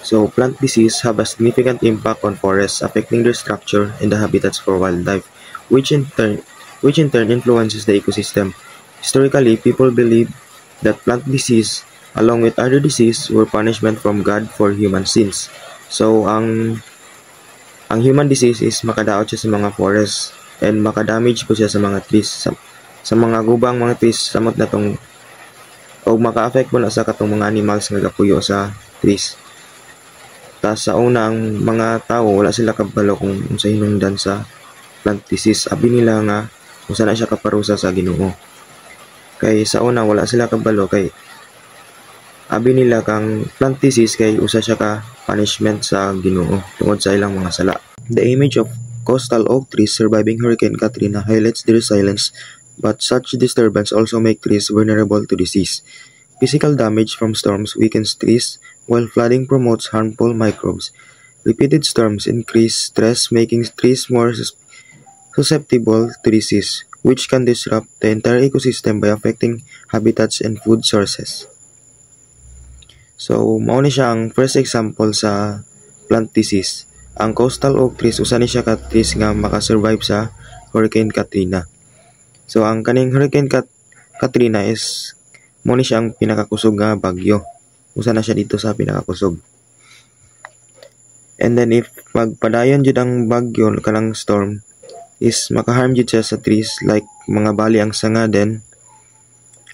So plant disease have a significant impact on forests, affecting their structure and the habitats for wildlife, which in turn influences the ecosystem. Historically, people believe that plant disease, along with other disease, were punishment from God for human sins. So ang human disease is makadaot siya sa mga forests and makadamage po siya sa mga trees, sa mga gubang mga trees, samot na tong o maka-affect po na sa katong mga animals nga gapuyo sa trees. Tas sa una, ang mga tao wala sila kabalo kung unsa hinungdan sa plant disease. Abi nila nga unsa na siya kaparusa sa Ginoo. Kay sa una wala sila kabalo kay abi nila kang plant disease kay usa siya ka punishment sa Ginoo tungod sa ilang mga sala. The image of coastal oak trees surviving Hurricane Katrina highlights their resilience, but such disturbance also make trees vulnerable to disease. Physical damage from storms weakens trees, while flooding promotes harmful microbes. Repeated storms increase stress, making trees more susceptible to disease, which can disrupt the entire ecosystem by affecting habitats and food sources. So, mao ni siya ang first example sa plant disease. Ang coastal oak trees, usa ni siya ka trees nga makasurvive sa Hurricane Katrina. So, ang kaning Hurricane Katrina is mao ni siya ang pinakakusog nga bagyo. Usa na siya dito sa pinakakusog. And then if magpadayon jud ang bagyo kanang storm, is makaharm jud siya sa trees like mga bali ang sanga, then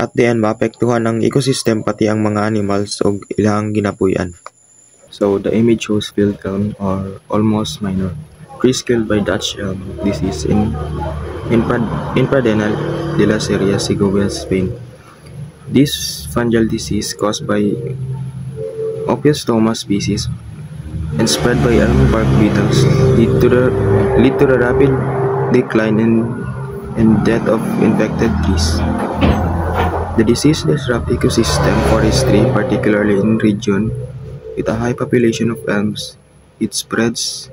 at the end maapektuhan ang ecosystem pati ang mga animals o ilang ginapuy-an. So the image shows field elm or almost minor trees killed by Dutch elm disease in Pradena de la Serie, Segovia, Spain. This fungal disease caused by Ophiostoma species and spread by elm bark beetles lead to the rapid decline and death of infected trees. The disease disrupts ecosystem forestry, particularly in region with a high population of elms. Its spreads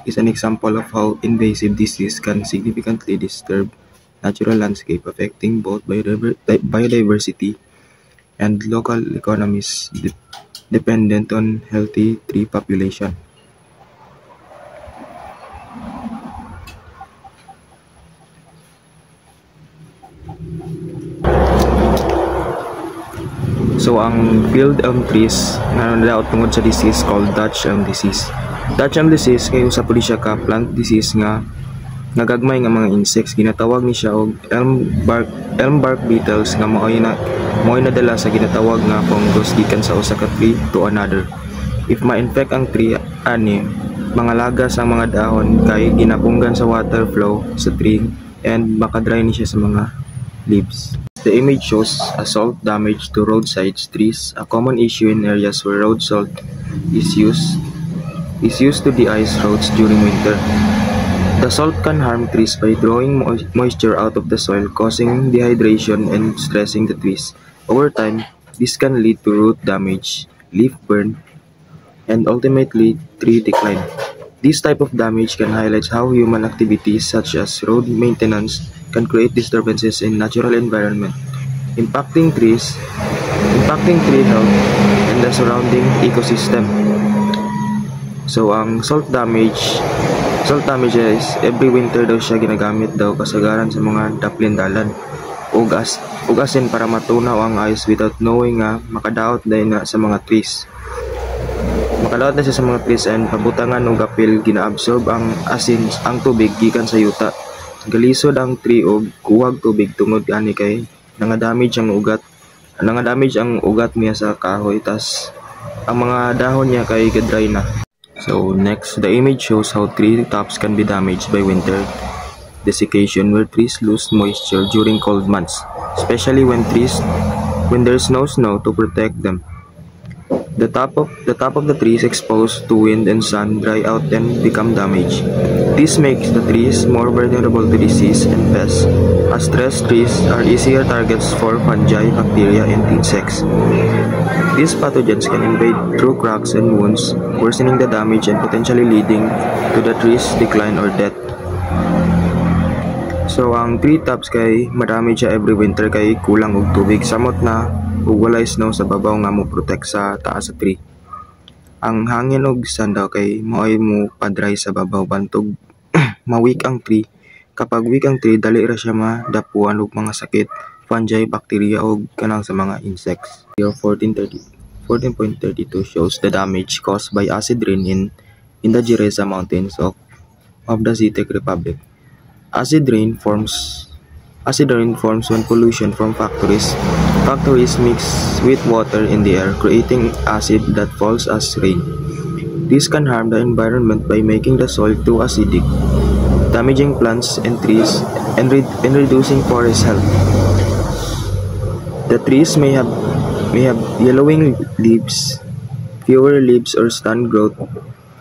is an example of how invasive disease can significantly disturb natural landscape, affecting both biodiversity and local economies dependent on healthy tree population. So ang field elm trees nga nadaot tungod sa disease called Dutch elm disease. Dutch elm disease kay usa pud siya ka plant disease nga nagagmay nga mga insects. Ginatawag ni siya og elm bark beetles nga maoy nadala sa ginatawag nga fungus gikan sa usa ka tree to another. If ma-infect ang tree ani, mga lagas ang mga dahon kay ginapunggan sa water flow sa tree and makadry ni siya sa mga leaves. The image shows a salt damage to roadside trees, a common issue in areas where road salt is used to de-ice roads during winter. The salt can harm trees by drawing moisture out of the soil, causing dehydration and stressing the trees. Over time, this can lead to root damage, leaf burn, and ultimately tree decline. This type of damage can highlight how human activities such as road maintenance can create disturbances in natural environment, impacting tree health and the surrounding ecosystem. So ang salt damage is every winter daw siya ginagamit daw kasagaran sa mga daplindalan ug asin para matunaw ang ice without knowing nga makadaot dahil na sa mga trees. Makadaot na siya sa mga trees and pabutangan og gapil ginaabsorb ang asin ang tubig gikan sa yuta. Galisod ang tree og kuwag tubig tungod ani kay nangadamage ang ugat niya sa kahoy, tas ang mga dahon niya kay gadry na. So next, the image shows how tree tops can be damaged by winter desiccation, where trees lose moisture during cold months, especially when there's no snow to protect them. The top of the tree is exposed to wind and sun, dry out and become damaged. This makes the trees more vulnerable to disease and pests, as stressed trees are easier targets for fungi, bacteria, and insects. These pathogens can invade through cracks and wounds, worsening the damage and potentially leading to the tree's decline or death. So ang tree tops kay madamage siya every winter kay kulang og tubig, samot na ug walay snow sa babaw nga mo protect sa taas sa tree. Ang hangin ug bisan daw kay maoy mo padry sa babaw bantog ma-weak ang tree. Kapag weak ang tree, dali ra siya madapuan og mga sakit, fungi, bacteria ug kanang sa mga insects. Year 14.32 shows the damage caused by acid rain in the Jereza Mountains of the Aztec Republic. Acid rain forms when pollution from factories mix with water in the air, creating acid that falls as rain. This can harm the environment by making the soil too acidic, damaging plants and trees, and reducing forest health. The trees may have yellowing leaves, fewer leaves or stunned growth,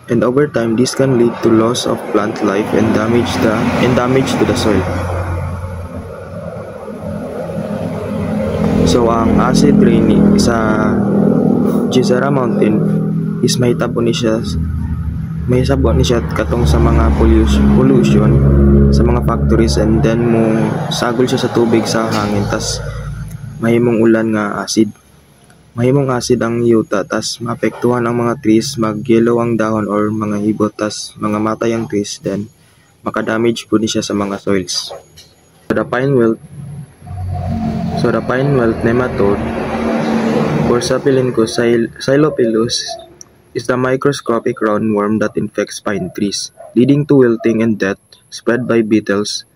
and over time this can lead to loss of plant life and damage to the soil. So ang acid rain sa Jezera Mountain is mahitabo ni siya katong sa mga pollution sa mga factories, and then mo sagol siya sa tubig sa hangin, tas mahimong ulan nga acid. Mahimong acid ang yuta, tas maapektuhan ang mga trees, mag-yellow ang dahon or mga ibot, tas mga matay ang trees, then makadamage po ni siya sa mga soils. So the pine wilt nematode or Sapilincus xylopilus is the microscopic roundworm that infects pine trees, leading to wilting and death spread by beetles.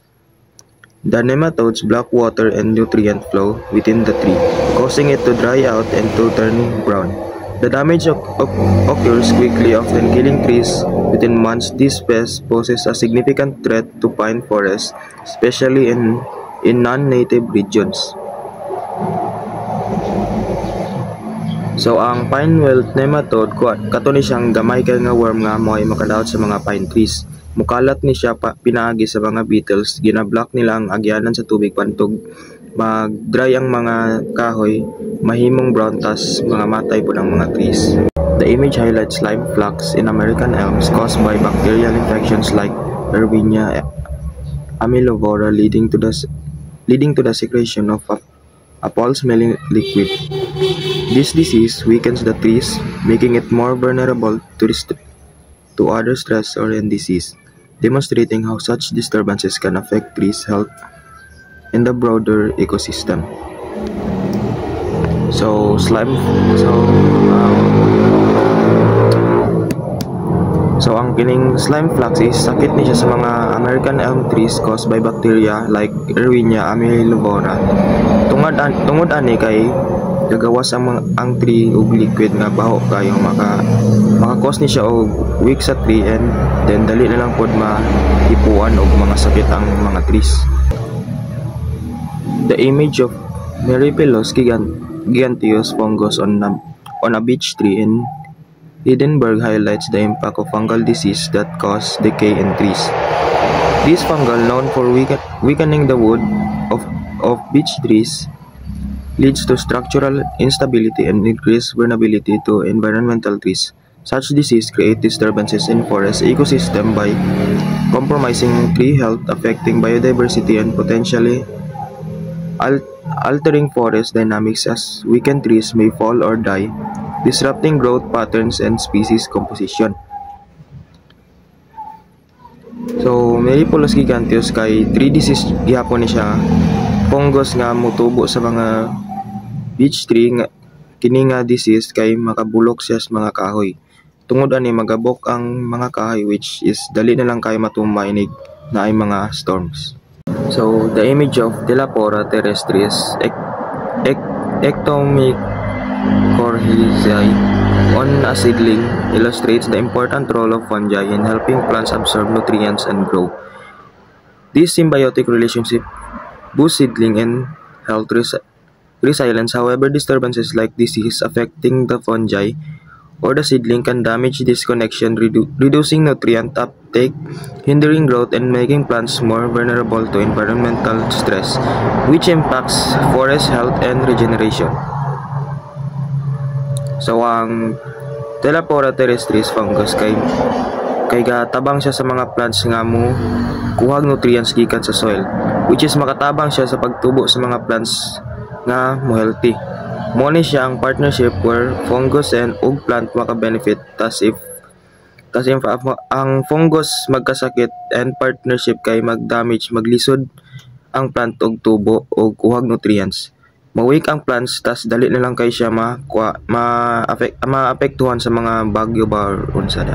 The nematodes block water and nutrient flow within the tree, causing it to dry out and to turn brown. The damage occurs quickly, often killing trees within months. This pest poses a significant threat to pine forests, especially in non-native regions. So ang pine wilt nematode kato ni siyang gamay kay nga worm nga mo'y makadaot sa mga pine trees. Mukalat ni siya pinaagi sa mga beetles, ginablock nila ang agyanan sa tubig pantog mag-dry ang mga kahoy, mahimong brown, tas mga matay po ng mga trees. The image highlights slime flux in American elms caused by bacterial infections like Erwinia amylovora, leading to the secretion of a foul-smelling liquid. This disease weakens the trees, making it more vulnerable to other stress or disease, demonstrating how such disturbances can affect trees' health and the broader ecosystem. So ang kining slime flux is sakit ni siya sa mga American elm trees caused by bacteria like Erwinia amylovora. Tungod ani kay gagawas ang tree og liquid nga baho kayo maka-cause ni siya og weak sa tree, and then dali na lang pod maipuan og mga sakit ang mga trees. The image of Meripilus giganteus fungus on a beech tree in Edinburgh highlights the impact of fungal disease that cause decay in trees. This fungal, known for weakening the wood of beech trees, leads to structural instability and increased vulnerability to environmental threats. Such disease create disturbances in forest ecosystem by compromising tree health, affecting biodiversity, and potentially altering forest dynamics, as weakened trees may fall or die, disrupting growth patterns and species composition. So, Meripilus giganteus kay tree disease gihapon ni siya fungus nga mutubo sa mga beech tree nga kini nga disease kay makabulok siya sa mga kahoy. Tungod ani magabok ang mga kahoy, which is dali na lang kay matumay inig na ay mga storms. So, the image of Delapora terrestris ectomycorrhizae on a seedling illustrates the important role of fungi in helping plants absorb nutrients and grow. This symbiotic relationship boosts seedling and health resilience. However, disturbances like disease affecting the fungi or the seedling can damage this connection, reducing nutrient uptake, hindering growth, and making plants more vulnerable to environmental stress, which impacts forest health and regeneration. So ang Delapora terrestris fungus kay gatabang siya sa mga plants nga mo kuhag nutrients gikan sa soil, which is makatabang siya sa pagtubo sa mga plants nga mo healthy. Mo ni siya ang partnership where fungus and ug plant maka-benefit. Tas if ang fungus magkasakit and partnership kay mag-damage, maglisod ang plant og tubo og kuhag nutrients. Mawik ang plants tas dali na lang kay siya maapektuhan sa mga bagyo ba or unsa da.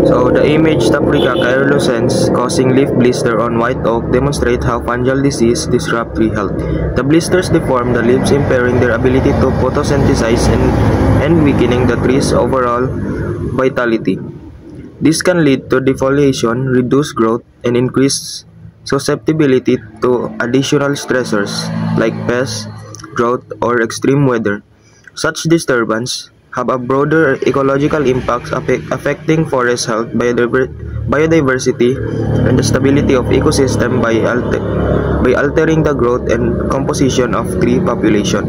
So the image Taprica caerulescens causing leaf blister on white oak demonstrate how fungal disease disrupt tree health. The blisters deform the leaves, impairing their ability to photosynthesize and weakening the tree's overall vitality. This can lead to defoliation, reduced growth, and increased susceptibility to additional stressors like pests, drought, or extreme weather. Such disturbance have a broader ecological impacts affecting forest health, biodiversity, and the stability of ecosystem by altering the growth and composition of tree population.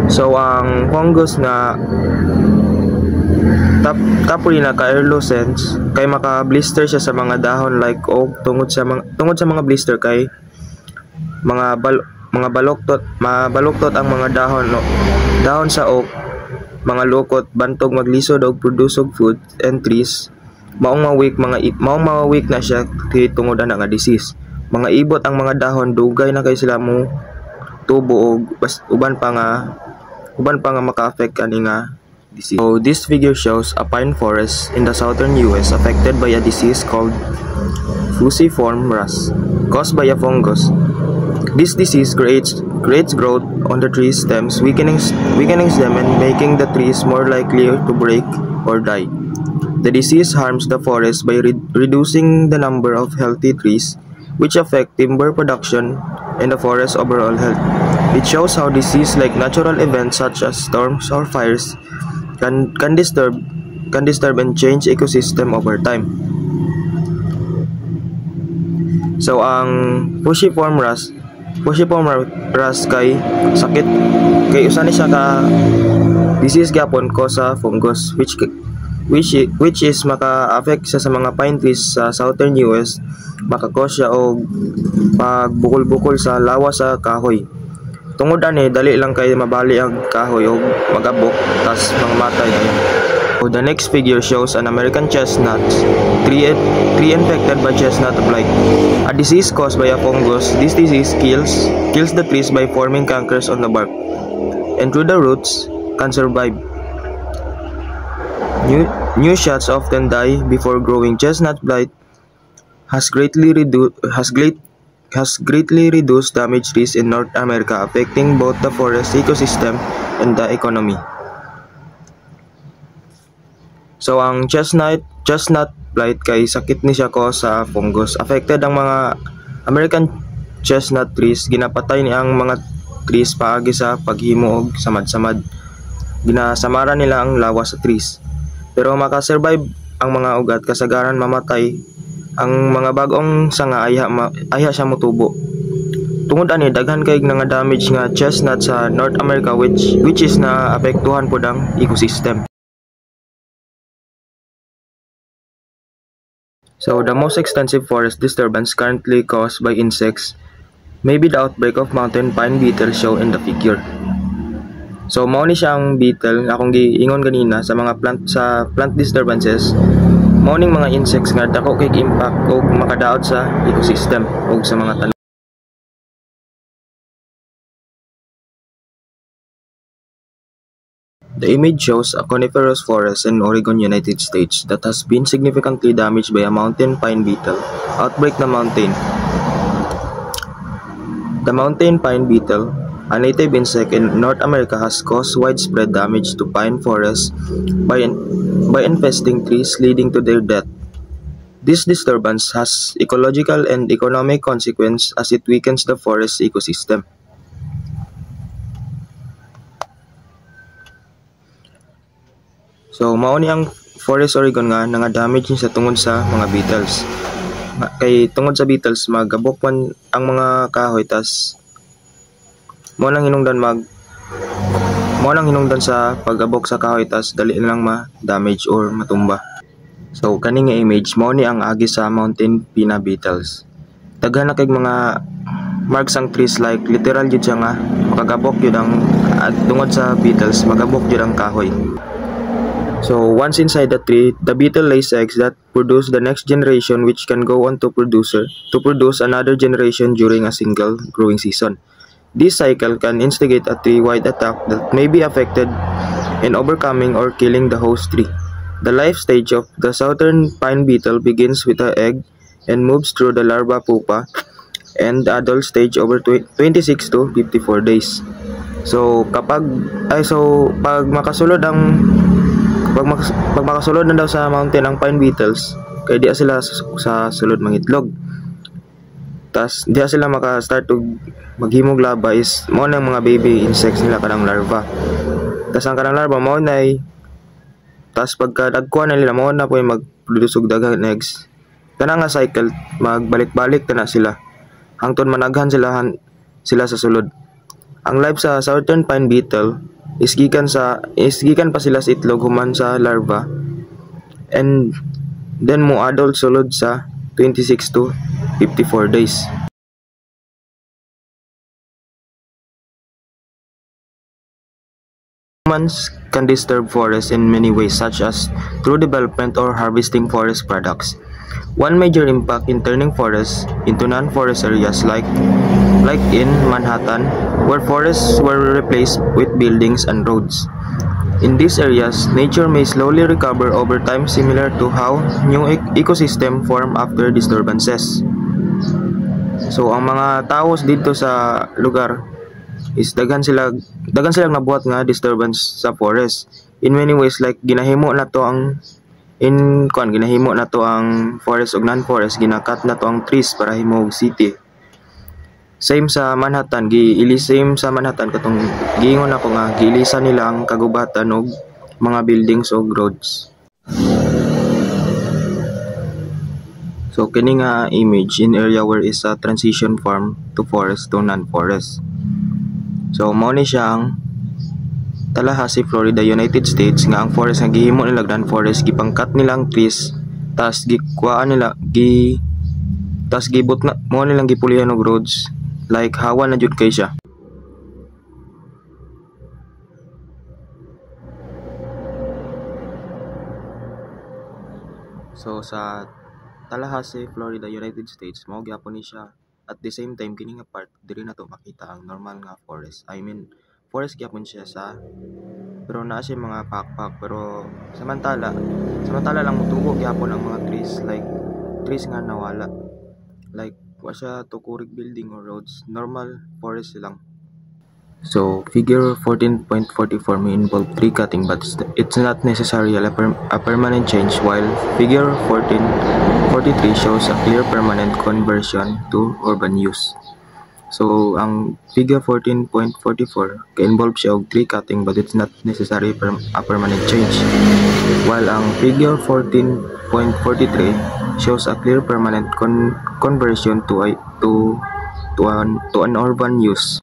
So ang fungus nga Taprina caerulescens kay maka-blister siya sa mga dahon like oak tungod sa mga blister kay mabaluktot ang mga dahon sa oak, mga lukot bantog maglisod og produce og food and trees maong mawik na siya tungod ana nga disease. Mga ibot ang mga dahon, dugay na kay sila mo tubo og uban pa nga maka-affect ani nga disease. So this figure shows a pine forest in the southern US affected by a disease called fusiform rust caused by a fungus. This disease creates growth on the tree stems, weakening them and making the trees more likely to break or die. The disease harms the forest by reducing the number of healthy trees, which affect timber production and the forest's overall health. It shows how disease like natural events such as storms or fires can disturb and change ecosystem over time. So ang fusiform rust kay sakit kay usa ni siya ka disease gyapon ko sa fungus which is maka-affect sa mga pine trees sa southern US, maka-cause siya og pagbukol-bukol sa lawas sa kahoy. Tungod ani dali lang kay mabali ang kahoy og magabok tas mangmatay dayon. So the next figure shows an American chestnut tree infected by chestnut blight, a disease caused by a fungus. This disease kills the trees by forming cankers on the bark, and through the roots can survive. New shots often die before growing. Chestnut blight has greatly reduced damaged trees in North America, affecting both the forest ecosystem and the economy. So ang chestnut blight kay sakit ni siya ko sa fungus. Affected ang mga American chestnut trees, ginapatay ni ang mga trees paagi sa paghimo og samad-samad. Ginasamara nila ang lawas sa trees. Pero makasurvive ang mga ugat, kasagaran mamatay ang mga bagong sanga ayha siya motubo. Tungod ani daghan kay nga damage nga chestnut sa North America which is na apektuhan pud ang ecosystem. So the most extensive forest disturbance currently caused by insects may be the outbreak of mountain pine beetle shown in the figure. So mao ni siyang beetle nga akong giingon ganina sa mga plant disturbances. Mao ning mga insects nga dako kay impact og makadaot sa ecosystem ug sa mga tanom. The image shows a coniferous forest in Oregon, United States that has been significantly damaged by a mountain pine beetle outbreak na mountain. The mountain pine beetle, a native insect in North America, has caused widespread damage to pine forests by infesting trees, leading to their death. This disturbance has ecological and economic consequences as it weakens the forest ecosystem. So mao ni ang Forest Oregon nga damage sa tungod sa mga beetles. Kay tungod sa beetles magabok man ang mga kahoy tas mao nang hinungdan sa pagabok sa kahoy tas dali na lang ma-damage or matumba. So kani nga image mao ni ang agi sa mountain pina beetles. Daghan na kay mga marks ang trees, like literal yun siya nga makagabok yun ang tungod sa beetles, magabok yun ang kahoy. So once inside the tree, the beetle lays eggs that produce the next generation, which can go on to produce another generation during a single growing season. This cycle can instigate a tree-wide attack that may be affected in overcoming or killing the host tree. The life stage of the southern pine beetle begins with an egg and moves through the larva pupa and the adult stage over 26 to 54 days. So pag makasulod na daw sa mountain ang pine beetles, kaya di sila sa sulod mangitlog. Tas di sila maka-start og maghimog laba is mo na mga baby insects nila kanang larva. Tas ang kanang larva mo na tas pagka nagkuha na nila mo na po mag-produce og daghang eggs. Kana nga cycle magbalik-balik na sila hangtod managhan sila sa sulod. Ang life sa southern pine beetle is gikan pa sila sa itlog human sa larva, and then mo adult sulod sa 26 to 54 days. Humans can disturb forests in many ways, such as through development or harvesting forest products. One major impact in turning forests into non-forest areas like in Manhattan, where forests were replaced with buildings and roads. In these areas, nature may slowly recover over time, similar to how new ecosystem form after disturbances. So ang mga taos dito sa lugar is daghan silang nabuhat nga disturbance sa forest. In many ways, like ginahimo na to ang forest ug non-forest, ginakat na to ang trees para himog city. Same sa Manhattan, katong giingon ako nga giilisan nila ang kagubatan og mga buildings og roads. So kini nga image in area where is a transition from to forest to non-forest. So mao ni siyang Tallahassee, Florida, United States, nga ang forest nga gihimo nila non-forest, gipangkat nilang trees, tas gikuhaan nila tas gibot na mo nilang gipulihan og roads, like hawa na jud kay siya. So sa Tallahassee, Florida, United States, mao gyapon ni siya. At the same time, kini nga part diri na to makita ang normal nga forest. I mean, forest gyapon siya pero naa siya mga pakpak, pero samantala lang mutubo gyapon ang mga trees, like trees nga nawala, like wa siya tukurig building or roads, normal forest lang. So figure 14.44 may involve tree cutting, but it's not necessarily a permanent change, while figure 14.43 shows a clear permanent conversion to urban use. So ang figure 14.44 ka-involve siya og tree cutting, but it's not necessarily a permanent change, while ang figure 14.43 shows a clear permanent conversion to an urban use.